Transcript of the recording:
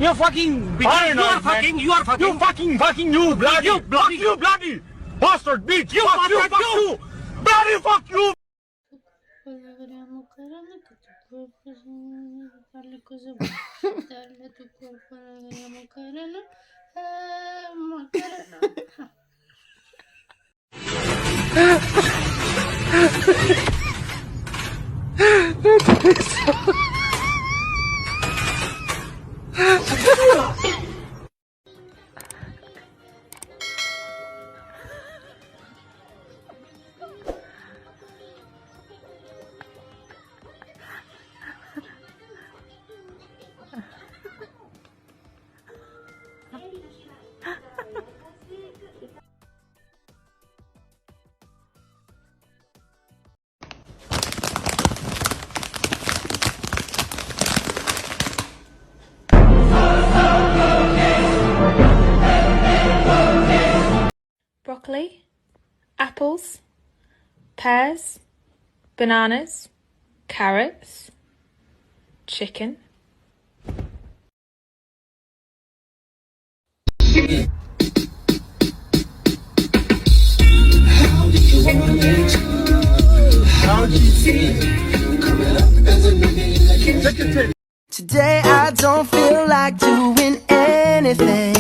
You're fucking Foreigner, You are man. fucking. You are fucking. You bloody. You bloody- Fuck you, bloody. Bastard bitch. You fuck you, bastard, fuck you. you. Bloody fuck you. Coloriamo carne che tu corpo fare cose darle tu corpo coloriamo carne macarena. Broccoli, apples, pears, bananas, carrots, chicken. Today I don't feel like doing anything.